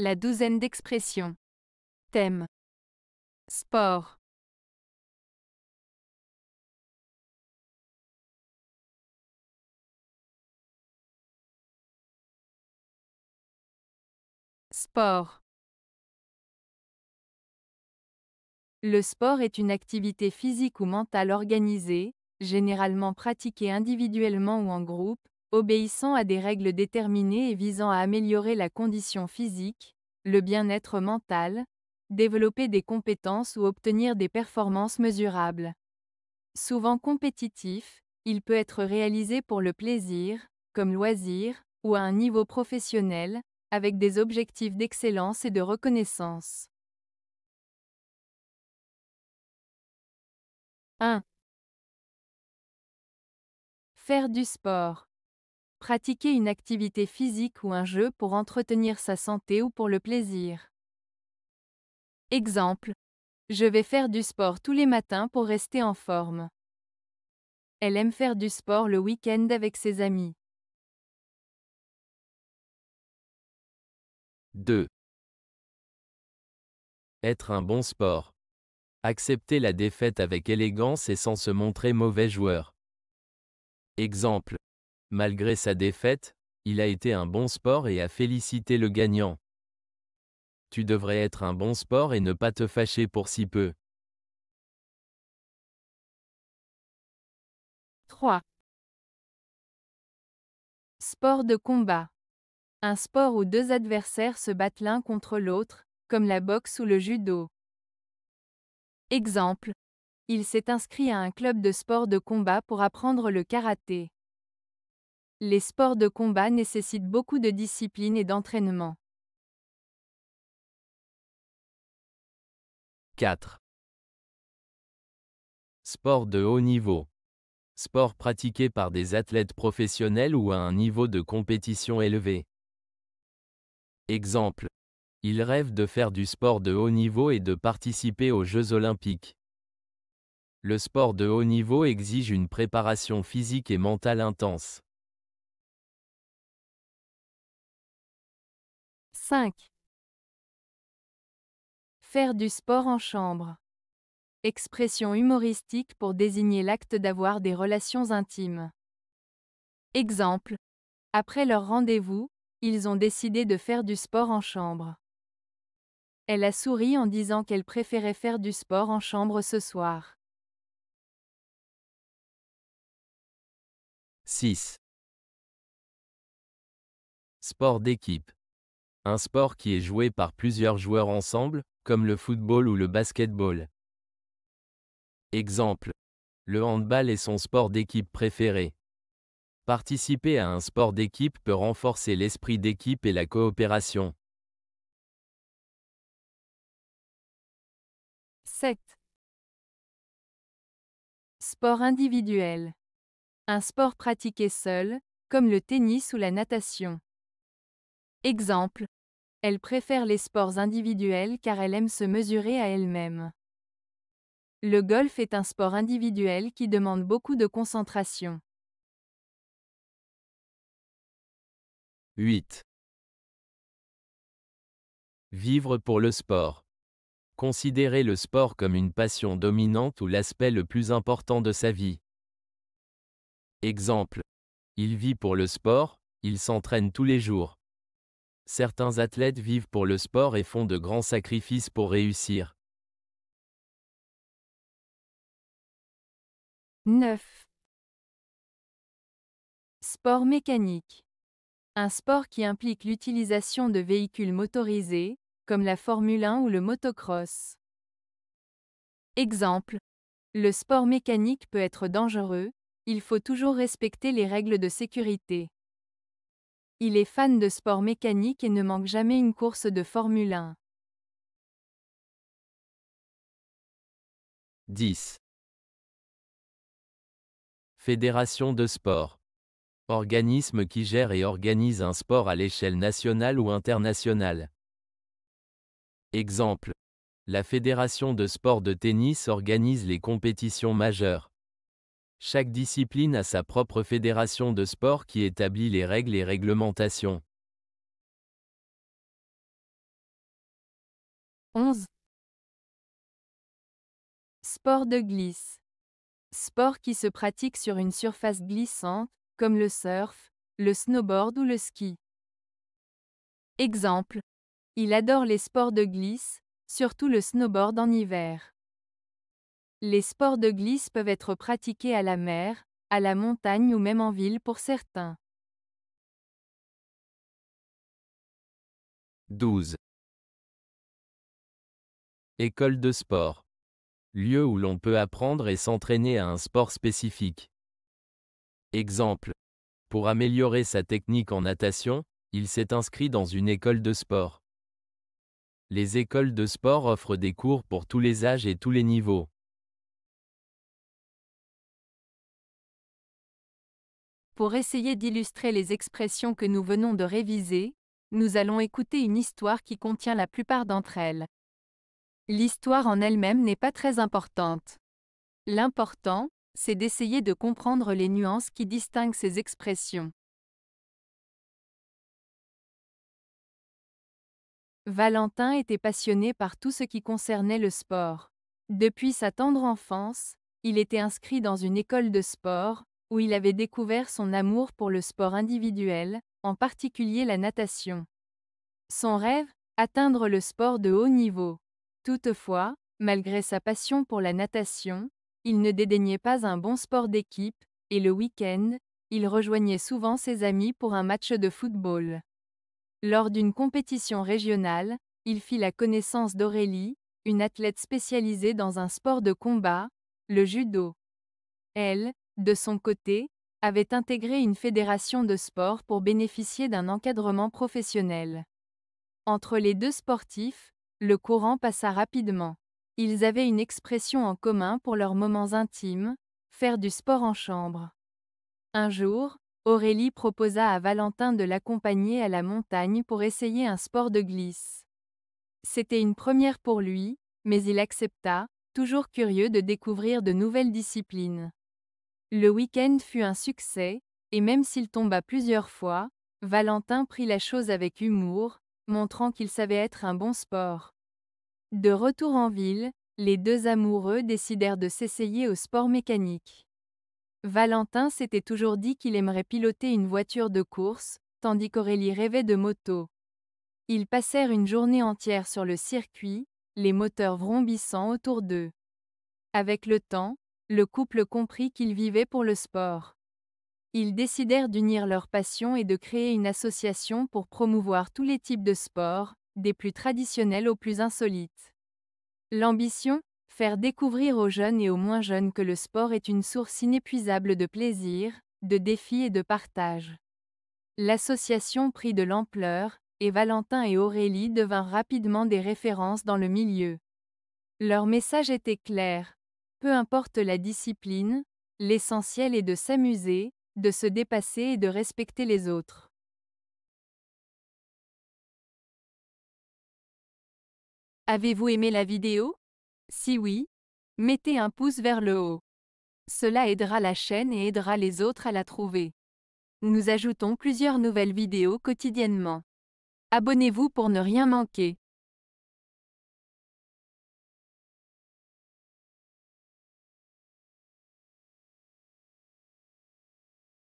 La douzaine d'expressions. Thème. Sport. Sport. Le sport est une activité physique ou mentale organisée, généralement pratiquée individuellement ou en groupe, obéissant à des règles déterminées et visant à améliorer la condition physique, le bien-être mental, développer des compétences ou obtenir des performances mesurables. Souvent compétitif, il peut être réalisé pour le plaisir, comme loisir, ou à un niveau professionnel, avec des objectifs d'excellence et de reconnaissance. 1. Faire du sport. Pratiquer une activité physique ou un jeu pour entretenir sa santé ou pour le plaisir. Exemple. Je vais faire du sport tous les matins pour rester en forme. Elle aime faire du sport le week-end avec ses amis. 2. Être un bon sport. Accepter la défaite avec élégance et sans se montrer mauvais joueur. Exemple. Malgré sa défaite, il a été un bon sport et a félicité le gagnant. Tu devrais être un bon sport et ne pas te fâcher pour si peu. 3. Sport de combat. Un sport où deux adversaires se battent l'un contre l'autre, comme la boxe ou le judo. Exemple. Il s'est inscrit à un club de sport de combat pour apprendre le karaté. Les sports de combat nécessitent beaucoup de discipline et d'entraînement. 4. Sport de haut niveau. Sport pratiqué par des athlètes professionnels ou à un niveau de compétition élevé. Exemple. Il rêve de faire du sport de haut niveau et de participer aux Jeux olympiques. Le sport de haut niveau exige une préparation physique et mentale intense. 5. Faire du sport en chambre. Expression humoristique pour désigner l'acte d'avoir des relations intimes. Exemple. Après leur rendez-vous, ils ont décidé de faire du sport en chambre. Elle a souri en disant qu'elle préférait faire du sport en chambre ce soir. 6. Sport d'équipe. Un sport qui est joué par plusieurs joueurs ensemble, comme le football ou le basketball. Exemple. Le handball est son sport d'équipe préféré. Participer à un sport d'équipe peut renforcer l'esprit d'équipe et la coopération. 7. Sport individuel. Un sport pratiqué seul, comme le tennis ou la natation. Exemple. Elle préfère les sports individuels car elle aime se mesurer à elle-même. Le golf est un sport individuel qui demande beaucoup de concentration. 8. Vivre pour le sport. Considérer le sport comme une passion dominante ou l'aspect le plus important de sa vie. Exemple. Il vit pour le sport, il s'entraîne tous les jours. Certains athlètes vivent pour le sport et font de grands sacrifices pour réussir. 9. Sport mécanique. Un sport qui implique l'utilisation de véhicules motorisés, comme la Formule 1 ou le motocross. Exemple. Le sport mécanique peut être dangereux, il faut toujours respecter les règles de sécurité. Il est fan de sport mécanique et ne manque jamais une course de Formule 1. 10. Fédération de sport. Organisme qui gère et organise un sport à l'échelle nationale ou internationale. Exemple. La Fédération de sport de tennis organise les compétitions majeures. Chaque discipline a sa propre fédération de sport qui établit les règles et réglementations. 11. Sport de glisse. Sport qui se pratique sur une surface glissante, comme le surf, le snowboard ou le ski. Exemple. Il adore les sports de glisse, surtout le snowboard en hiver. Les sports de glisse peuvent être pratiqués à la mer, à la montagne ou même en ville pour certains. 12. École de sport. Lieu où l'on peut apprendre et s'entraîner à un sport spécifique. Exemple. Pour améliorer sa technique en natation, il s'est inscrit dans une école de sport. Les écoles de sport offrent des cours pour tous les âges et tous les niveaux. Pour essayer d'illustrer les expressions que nous venons de réviser, nous allons écouter une histoire qui contient la plupart d'entre elles. L'histoire en elle-même n'est pas très importante. L'important, c'est d'essayer de comprendre les nuances qui distinguent ces expressions. Valentin était passionné par tout ce qui concernait le sport. Depuis sa tendre enfance, il était inscrit dans une école de sport, où il avait découvert son amour pour le sport individuel, en particulier la natation. Son rêve, atteindre le sport de haut niveau. Toutefois, malgré sa passion pour la natation, il ne dédaignait pas un bon sport d'équipe, et le week-end, il rejoignait souvent ses amis pour un match de football. Lors d'une compétition régionale, il fit la connaissance d'Aurélie, une athlète spécialisée dans un sport de combat, le judo. Elle, de son côté, avait intégré une fédération de sport pour bénéficier d'un encadrement professionnel. Entre les deux sportifs, le courant passa rapidement. Ils avaient une expression en commun pour leurs moments intimes, faire du sport en chambre. Un jour, Aurélie proposa à Valentin de l'accompagner à la montagne pour essayer un sport de glisse. C'était une première pour lui, mais il accepta, toujours curieux de découvrir de nouvelles disciplines. Le week-end fut un succès, et même s'il tomba plusieurs fois, Valentin prit la chose avec humour, montrant qu'il savait être un bon sport. De retour en ville, les deux amoureux décidèrent de s'essayer au sport mécanique. Valentin s'était toujours dit qu'il aimerait piloter une voiture de course, tandis qu'Aurélie rêvait de moto. Ils passèrent une journée entière sur le circuit, les moteurs vrombissant autour d'eux. Avec le temps, le couple comprit qu'ils vivaient pour le sport. Ils décidèrent d'unir leurs passions et de créer une association pour promouvoir tous les types de sports, des plus traditionnels aux plus insolites. L'ambition, faire découvrir aux jeunes et aux moins jeunes que le sport est une source inépuisable de plaisir, de défis et de partage. L'association prit de l'ampleur, et Valentin et Aurélie devinrent rapidement des références dans le milieu. Leur message était clair. Peu importe la discipline, l'essentiel est de s'amuser, de se dépasser et de respecter les autres. Avez-vous aimé la vidéo? Si oui, mettez un pouce vers le haut. Cela aidera la chaîne et aidera les autres à la trouver. Nous ajoutons plusieurs nouvelles vidéos quotidiennement. Abonnez-vous pour ne rien manquer.